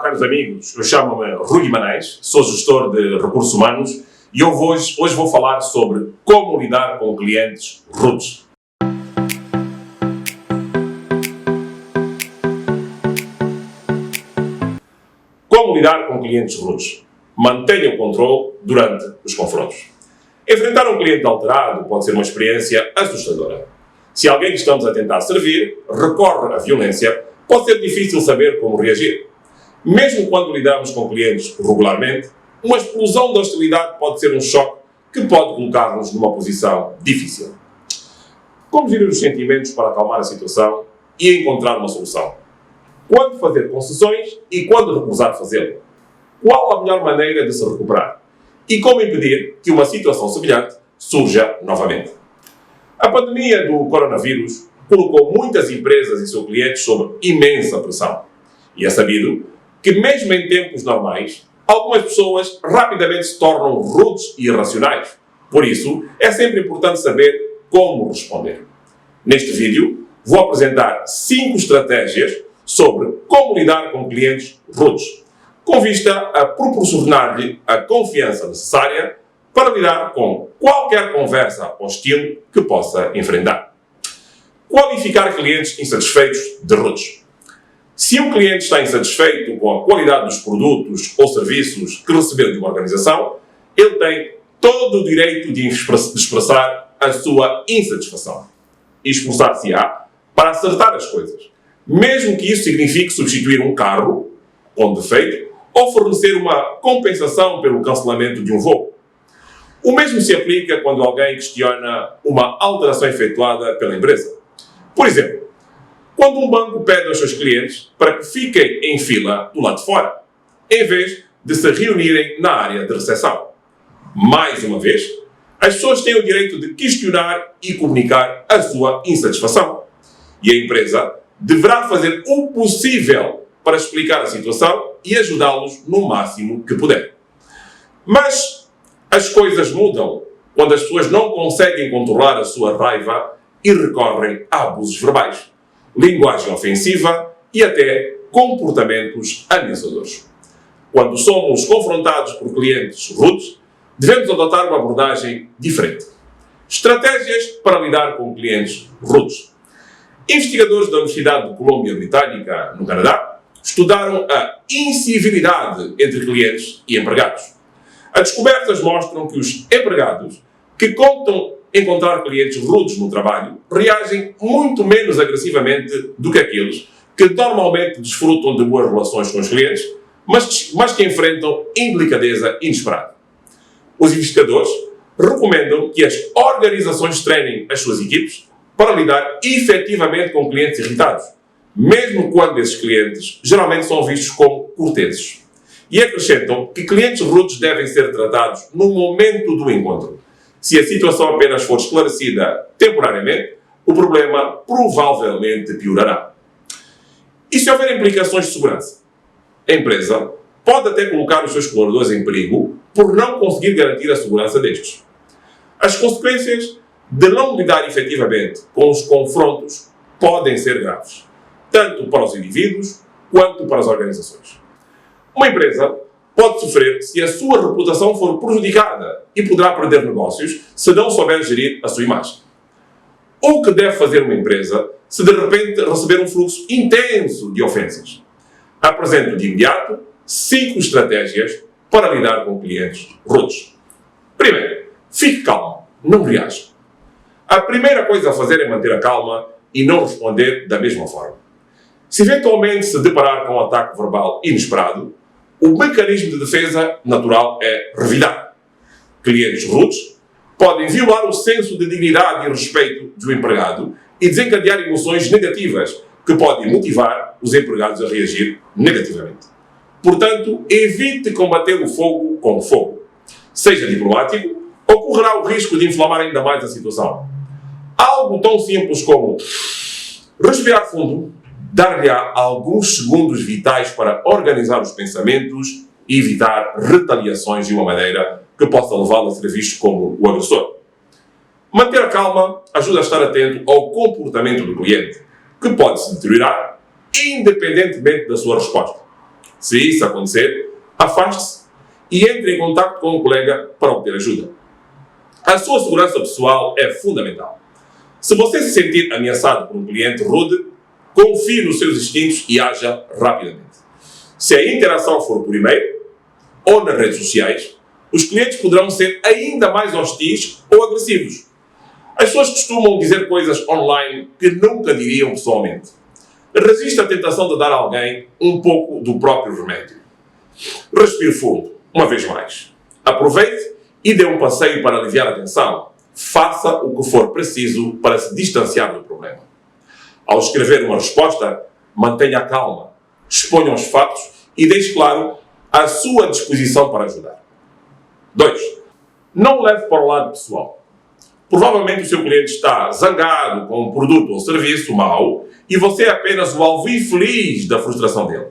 Olá, caros amigos. Eu chamo-me Rui Guimarães, sou gestor de recursos humanos e eu hoje vou falar sobre como lidar com clientes rudes. Como lidar com clientes rudes? Mantenha o controle durante os confrontos. Enfrentar um cliente alterado pode ser uma experiência assustadora. Se alguém que estamos a tentar servir recorre à violência, pode ser difícil saber como reagir. Mesmo quando lidamos com clientes regularmente, uma explosão de hostilidade pode ser um choque que pode colocar-nos numa posição difícil. Como gerir os sentimentos para acalmar a situação e encontrar uma solução? Quando fazer concessões e quando recusar fazê-lo? Qual a melhor maneira de se recuperar? E como impedir que uma situação semelhante surja novamente? A pandemia do coronavírus colocou muitas empresas e seus clientes sob imensa pressão. E é sabido que, mesmo em tempos normais, algumas pessoas rapidamente se tornam rudes e irracionais. Por isso, é sempre importante saber como responder. Neste vídeo, vou apresentar 5 estratégias sobre como lidar com clientes rudes, com vista a proporcionar-lhe a confiança necessária para lidar com qualquer conversa hostil que possa enfrentar. Qualificar clientes insatisfeitos de rudes. Se um cliente está insatisfeito com a qualidade dos produtos ou serviços que recebeu de uma organização, ele tem todo o direito de expressar a sua insatisfação e esforçar-se-á para acertar as coisas, mesmo que isso signifique substituir um carro com defeito ou fornecer uma compensação pelo cancelamento de um voo. O mesmo se aplica quando alguém questiona uma alteração efetuada pela empresa. Por exemplo, quando um banco pede aos seus clientes para que fiquem em fila do lado de fora, em vez de se reunirem na área de recepção. Mais uma vez, as pessoas têm o direito de questionar e comunicar a sua insatisfação. E a empresa deverá fazer o possível para explicar a situação e ajudá-los no máximo que puder. Mas as coisas mudam quando as pessoas não conseguem controlar a sua raiva e recorrem a abusos verbais, linguagem ofensiva e até comportamentos ameaçadores. Quando somos confrontados por clientes rudes, devemos adotar uma abordagem diferente. Estratégias para lidar com clientes rudes. Investigadores da Universidade de Colômbia Britânica, no Canadá, estudaram a incivilidade entre clientes e empregados. As descobertas mostram que os empregados que contam encontrar clientes rudes no trabalho reagem muito menos agressivamente do que aqueles que normalmente desfrutam de boas relações com os clientes, mas que enfrentam indelicadeza inesperada. Os investigadores recomendam que as organizações treinem as suas equipes para lidar efetivamente com clientes irritados, mesmo quando esses clientes geralmente são vistos como corteses. E acrescentam que clientes rudes devem ser tratados no momento do encontro. Se a situação apenas for esclarecida temporariamente, o problema provavelmente piorará. E se houver implicações de segurança? A empresa pode até colocar os seus colaboradores em perigo por não conseguir garantir a segurança destes. As consequências de não lidar efetivamente com os confrontos podem ser graves, tanto para os indivíduos quanto para as organizações. Uma empresa pode sofrer se a sua reputação for prejudicada e poderá perder negócios se não souber gerir a sua imagem. O que deve fazer uma empresa se de repente receber um fluxo intenso de ofensas? Apresento de imediato 5 estratégias para lidar com clientes rudes. Primeiro, fique calmo, não reaja. A primeira coisa a fazer é manter a calma e não responder da mesma forma. Se eventualmente se deparar com um ataque verbal inesperado, o mecanismo de defesa natural é revidar. Clientes rudes podem violar o senso de dignidade e respeito do empregado e desencadear emoções negativas que podem motivar os empregados a reagir negativamente. Portanto, evite combater o fogo com fogo. Seja diplomático, ou correrá o risco de inflamar ainda mais a situação. Algo tão simples como respirar fundo, dar-lhe-á alguns segundos vitais para organizar os pensamentos e evitar retaliações de uma maneira que possa levá-lo a ser visto como o agressor. Manter a calma ajuda a estar atento ao comportamento do cliente, que pode se deteriorar independentemente da sua resposta. Se isso acontecer, afaste-se e entre em contato com um colega para obter ajuda. A sua segurança pessoal é fundamental. Se você se sentir ameaçado por um cliente rude, confie nos seus instintos e haja rapidamente. Se a interação for por e-mail ou nas redes sociais, os clientes poderão ser ainda mais hostis ou agressivos. As pessoas costumam dizer coisas online que nunca diriam pessoalmente. Resista à tentação de dar a alguém um pouco do próprio remédio. Respire fundo, uma vez mais. Aproveite e dê um passeio para aliviar a tensão. Faça o que for preciso para se distanciar do problema. Ao escrever uma resposta, mantenha a calma, exponha os fatos e deixe claro a sua disposição para ajudar. 2. Não leve para o lado pessoal. Provavelmente o seu cliente está zangado com um produto ou serviço mau e você é apenas o alvo infeliz da frustração dele.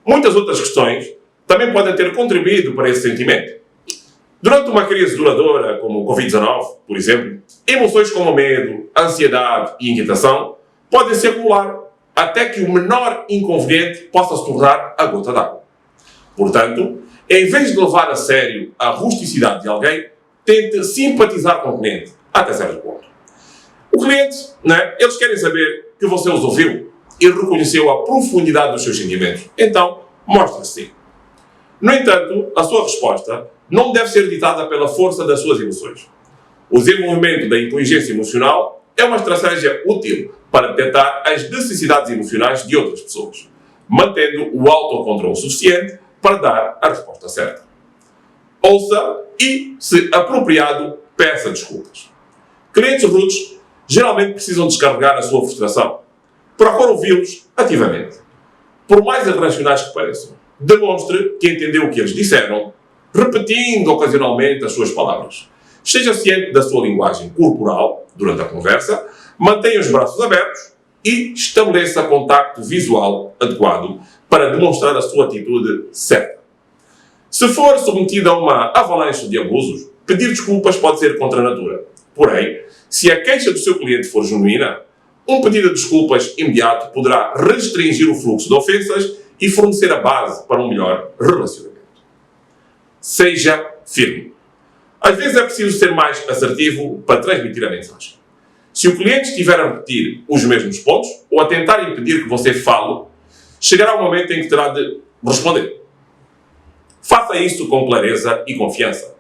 Muitas outras questões também podem ter contribuído para esse sentimento. Durante uma crise duradoura, como o Covid-19, por exemplo, emoções como medo, ansiedade e inquietação podem se acumular até que o menor inconveniente possa se tornar a gota d'água. Portanto, em vez de levar a sério a rusticidade de alguém, tente simpatizar com o cliente, até certo ponto. O cliente, eles querem saber que você os ouviu e reconheceu a profundidade dos seus sentimentos. Então, mostre-se. No entanto, a sua resposta não deve ser ditada pela força das suas emoções. O desenvolvimento da inteligência emocional é uma estratégia útil para detectar as necessidades emocionais de outras pessoas, mantendo o autocontrole suficiente para dar a resposta certa. Ouça e, se apropriado, peça desculpas. Clientes rudes geralmente precisam descarregar a sua frustração. Procure ouvi-los ativamente. Por mais irracionais que pareçam, demonstre que entendeu o que eles disseram, repetindo ocasionalmente as suas palavras. Esteja ciente da sua linguagem corporal durante a conversa, mantenha os braços abertos e estabeleça contacto visual adequado para demonstrar a sua atitude certa. Se for submetido a uma avalanche de abusos, pedir desculpas pode ser contra a natura. Porém, se a queixa do seu cliente for genuína, um pedido de desculpas imediato poderá restringir o fluxo de ofensas e fornecer a base para um melhor relacionamento. Seja firme. Às vezes é preciso ser mais assertivo para transmitir a mensagem. Se o cliente estiver a repetir os mesmos pontos ou a tentar impedir que você fale, chegará o momento em que terá de responder. Faça isso com clareza e confiança.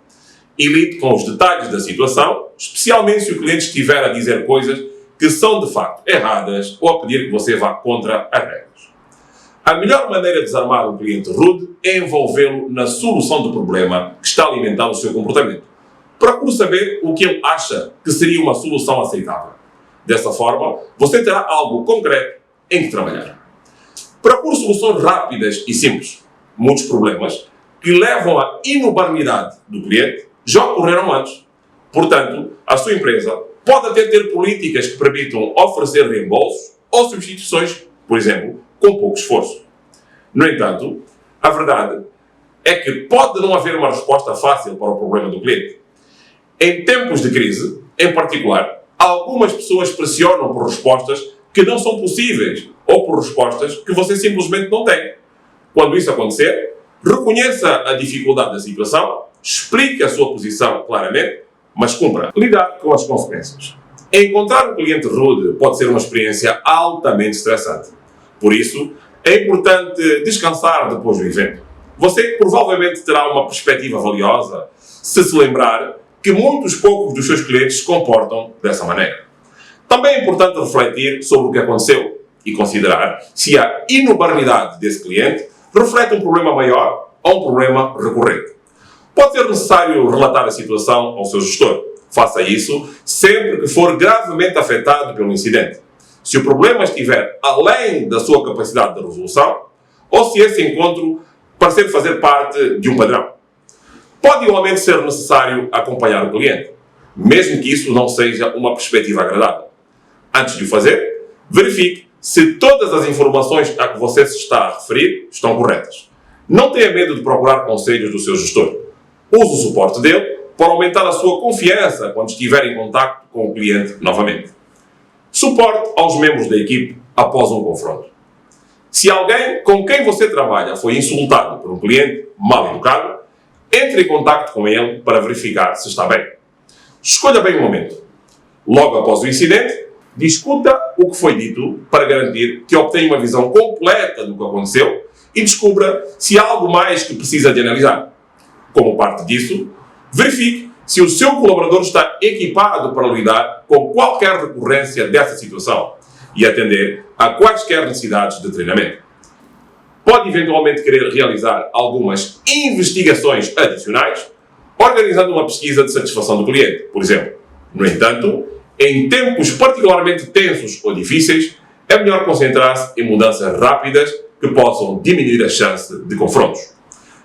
E lide com os detalhes da situação, especialmente se o cliente estiver a dizer coisas que são de facto erradas ou a pedir que você vá contra as regras. A melhor maneira de desarmar um cliente rude é envolvê-lo na solução do problema que está alimentando o seu comportamento. Procure saber o que ele acha que seria uma solução aceitável. Dessa forma, você terá algo concreto em que trabalhar. Procure soluções rápidas e simples. Muitos problemas que levam à inobarnidade do cliente já ocorreram antes. Portanto, a sua empresa pode até ter políticas que permitam oferecer reembolsos ou substituições, por exemplo, com pouco esforço. No entanto, a verdade é que pode não haver uma resposta fácil para o problema do cliente. Em tempos de crise, em particular, algumas pessoas pressionam por respostas que não são possíveis ou por respostas que você simplesmente não tem. Quando isso acontecer, reconheça a dificuldade da situação, explique a sua posição claramente, mas cumpra lidar com as consequências. Encontrar um cliente rude pode ser uma experiência altamente estressante. Por isso, é importante descansar depois do evento. Você provavelmente terá uma perspectiva valiosa se lembrar que muitos poucos dos seus clientes se comportam dessa maneira. Também é importante refletir sobre o que aconteceu e considerar se a inobarnidade desse cliente reflete um problema maior ou um problema recorrente. Pode ser necessário relatar a situação ao seu gestor. Faça isso sempre que for gravemente afetado pelo incidente. Se o problema estiver além da sua capacidade de resolução, ou se esse encontro parecer fazer parte de um padrão. Pode igualmente ser necessário acompanhar o cliente, mesmo que isso não seja uma perspectiva agradável. Antes de o fazer, verifique se todas as informações a que você se está a referir estão corretas. Não tenha medo de procurar conselhos do seu gestor. Use o suporte dele para aumentar a sua confiança quando estiver em contacto com o cliente novamente. Suporte aos membros da equipe após um confronto. Se alguém com quem você trabalha foi insultado por um cliente mal educado, entre em contato com ele para verificar se está bem. Escolha bem o momento. Logo após o incidente, discuta o que foi dito para garantir que obtenha uma visão completa do que aconteceu e descubra se há algo mais que precisa de analisar. Como parte disso, verifique se o seu colaborador está equipado para lidar com qualquer recorrência dessa situação e atender a quaisquer necessidades de treinamento. Pode eventualmente querer realizar algumas investigações adicionais, organizando uma pesquisa de satisfação do cliente, por exemplo. No entanto, em tempos particularmente tensos ou difíceis, é melhor concentrar-se em mudanças rápidas que possam diminuir a chance de confrontos.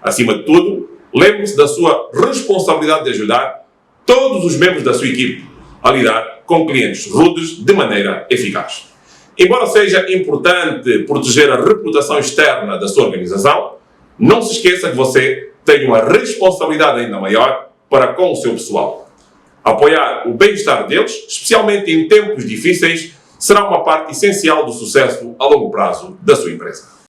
Acima de tudo, lembre-se da sua responsabilidade de ajudar todos os membros da sua equipe a lidar com clientes rudes de maneira eficaz. Embora seja importante proteger a reputação externa da sua organização, não se esqueça que você tem uma responsabilidade ainda maior para com o seu pessoal. Apoiar o bem-estar deles, especialmente em tempos difíceis, será uma parte essencial do sucesso a longo prazo da sua empresa.